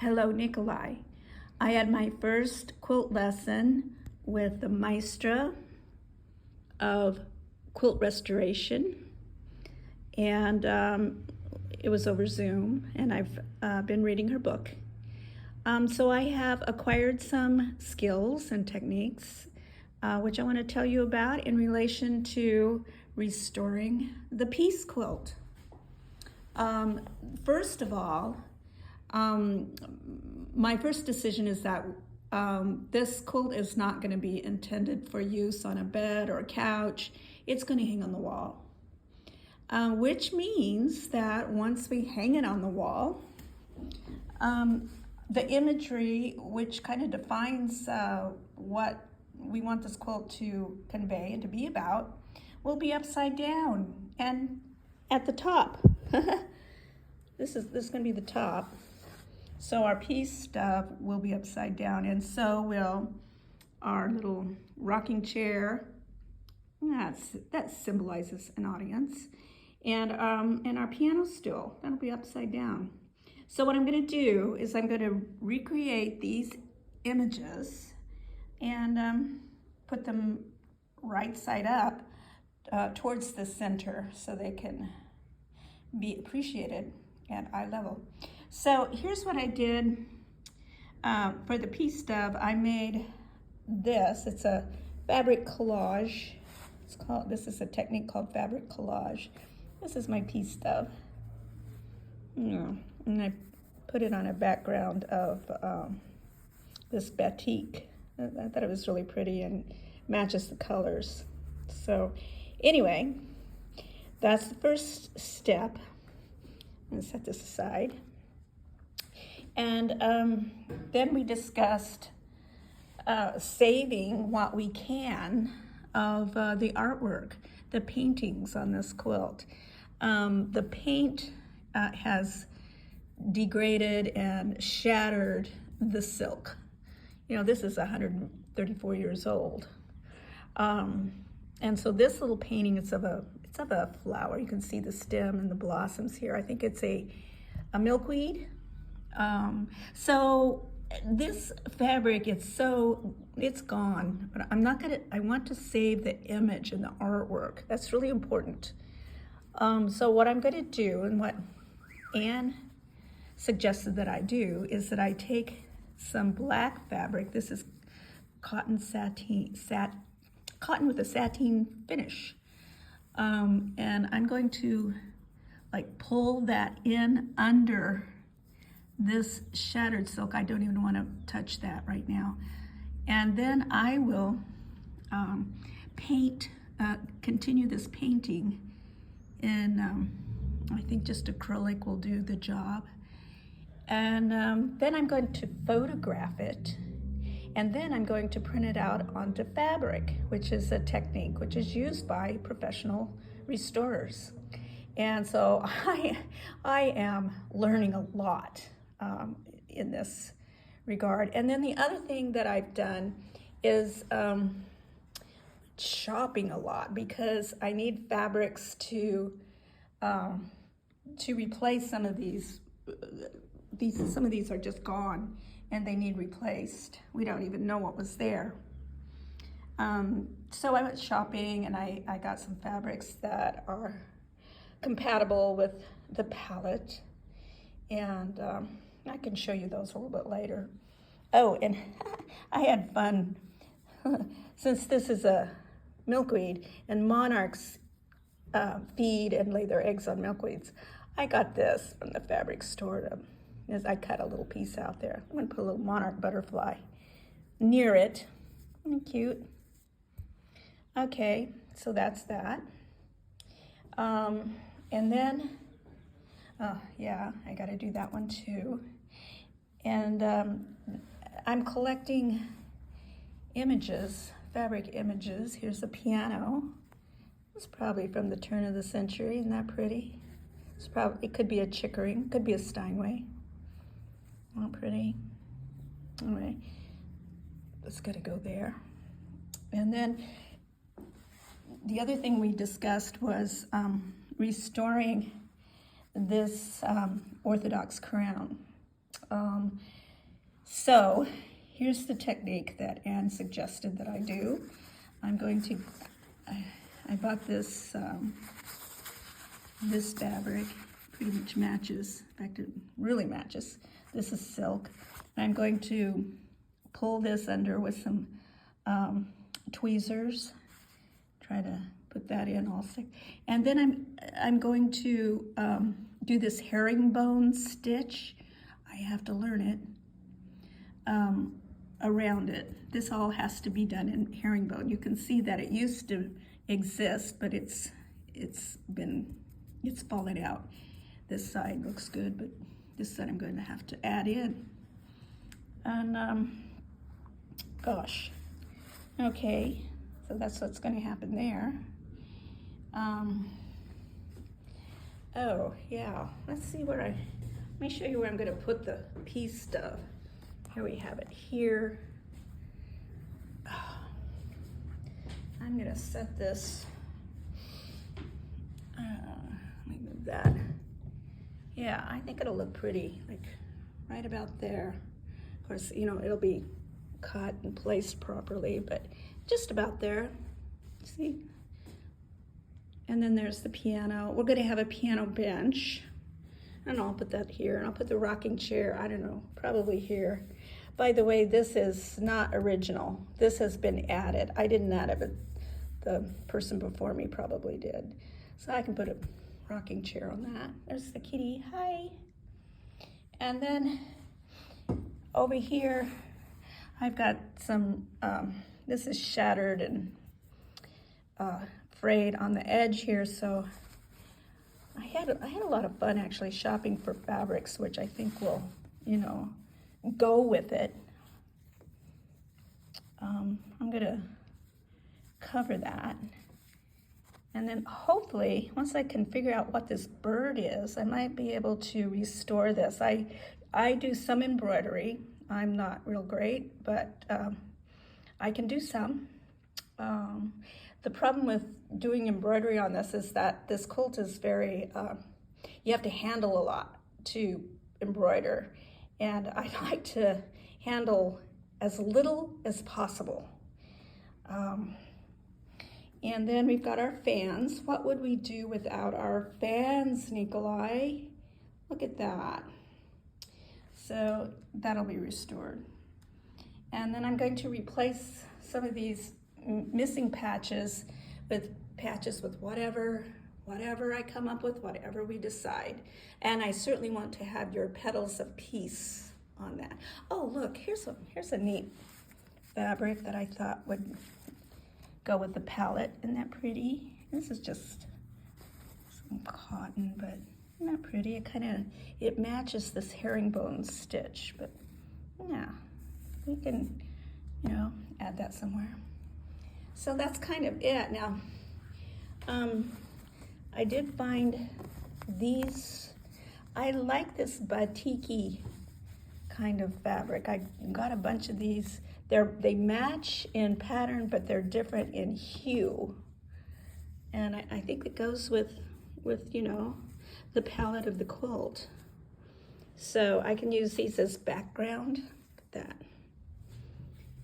Hello, Nikolai. I had my first quilt lesson with the maestra of quilt restoration, and it was over Zoom, and I've been reading her book. So I have acquired some skills and techniques, which I want to tell you about in relation to restoring the piece quilt. First of all, my first decision is that this quilt is not going to be intended for use on a bed or a couch. It's going to hang on the wall, which means that once we hang it on the wall, the imagery, which kind of defines what we want this quilt to convey and to be about, will be upside down and at the top. This is going to be the top. So our piece stuff will be upside down, and so will our little rocking chair. That symbolizes an audience, and our piano stool, that'll be upside down. So what I'm going to do is I'm going to recreate these images and put them right side up towards the center so they can be appreciated at eye level. So here's what I did for the piece stub. I made this. It's a fabric collage. This is a technique called fabric collage. This is my piece stub. And I put it on a background of this batik. I thought it was really pretty and matches the colors. So anyway, that's the first step. I'm going to set this aside. And then we discussed saving what we can of the artwork, the paintings on this quilt. The paint has degraded and shattered the silk. You know, this is 134 years old. And so this little painting, it's of a flower. You can see the stem and the blossoms here. I think it's a milkweed. So this fabric, it's gone, but I want to save the image and the artwork. That's really important. So what I'm going to do, and what Anne suggested that I do, is that I take some black fabric. This is cotton with a sateen finish. And I'm going to pull that in under this shattered silk. I don't even want to touch that right now. And then I will continue this painting in, I think just acrylic will do the job. And then I'm going to photograph it. And then I'm going to print it out onto fabric, which is a technique which is used by professional restorers. And so I am learning a lot in this regard. And then the other thing that I've done is shopping a lot, because I need fabrics to replace some of these. Some of these are just gone and they need replaced. We don't even know what was there. So I went shopping and I got some fabrics that are compatible with the palette, and I can show you those a little bit later. Oh, and I had fun. Since this is a milkweed and monarchs feed and lay their eggs on milkweeds, I got this from the fabric store. As I cut a little piece out there. I'm going to put a little monarch butterfly near it. Isn't it cute? Okay, so that's that. And then, yeah, I got to do that one too. And I'm collecting images, fabric images. Here's a piano. It's probably from the turn of the century. Isn't that pretty? It could be a Chickering, could be a Steinway. Oh, pretty. Anyway, it's got to go there. And then the other thing we discussed was restoring this Orthodox crown. So here's the technique that Anne suggested that I do. I'm going to, I bought this, this fabric, pretty much matches, in fact it really matches. This is silk. And I'm going to pull this under with some tweezers, try to put that in also. And then I'm going to do this herringbone stitch. I have to learn it. Around it. This all has to be done in herringbone. You can see that it used to exist, but it's fallen out. This side looks good, but this side I'm going to have to add in. And gosh, okay, so that's what's going to happen there. Oh yeah, let's see where let me show you where I'm going to put the piece stuff. Here we have it here. I'm going to set this, let me move that. Yeah, I think it'll look pretty, like right about there. Of course, you know, it'll be cut and placed properly, but just about there, see? And then there's the piano. We're gonna have a piano bench. I don't know, I'll put that here, and I'll put the rocking chair, I don't know, probably here. By the way, this is not original. This has been added. I didn't add it, but the person before me probably did. So I can put a rocking chair on that. There's the kitty, hi. And then over here, I've got some, this is shattered and frayed on the edge here, so I had a lot of fun actually shopping for fabrics, which I think will, you know, go with it. I'm gonna cover that. And then hopefully, once I can figure out what this bird is, I might be able to restore this. I do some embroidery. I'm not real great, but I can do some. The problem with doing embroidery on this is that this quilt is very, you have to handle a lot to embroider. And I like to handle as little as possible. And then we've got our fans. What would we do without our fans, Nikolai? Look at that. So that'll be restored. And then I'm going to replace some of these missing patches with whatever I come up with, whatever we decide. And I certainly want to have your petals of peace on that. Oh, look, here's a neat fabric that I thought would go with the palette. Isn't that pretty? This is just some cotton, but isn't that pretty? It matches this herringbone stitch, but yeah, we can, you know, add that somewhere. So that's kind of it. Now, I did find these, I like this batik-y kind of fabric. I got a bunch of these. They match in pattern, but they're different in hue. And I think it goes with, you know, the palette of the quilt. So I can use these as background, like that.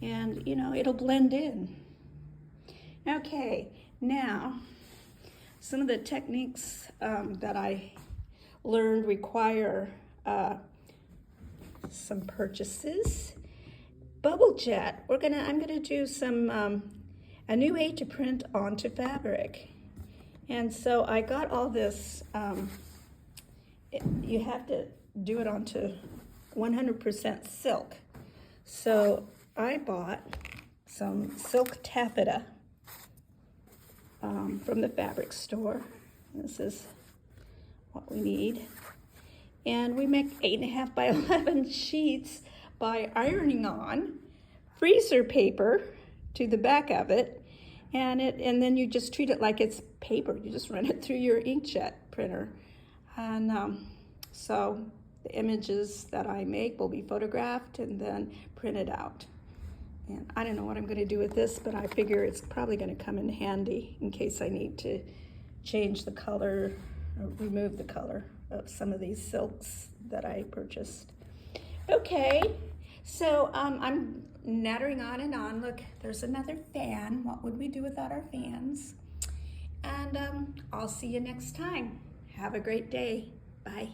And, you know, it'll blend in. Okay, now, some of the techniques that I learned require some purchases. Bubble jet. I'm gonna do some a new way to print onto fabric, and so I got all this. You have to do it onto 100% silk. So I bought some silk taffeta from the fabric store. This is what we need. And we make 8.5 by 11 sheets by ironing on freezer paper to the back of it, and then you just treat it like it's paper. You just run it through your inkjet printer. And so the images that I make will be photographed and then printed out. And I don't know what I'm going to do with this, but I figure it's probably going to come in handy in case I need to change the color or remove the color of some of these silks that I purchased. Okay, so I'm nattering on and on. Look, there's another fan. What would we do without our fans? And I'll see you next time. Have a great day. Bye.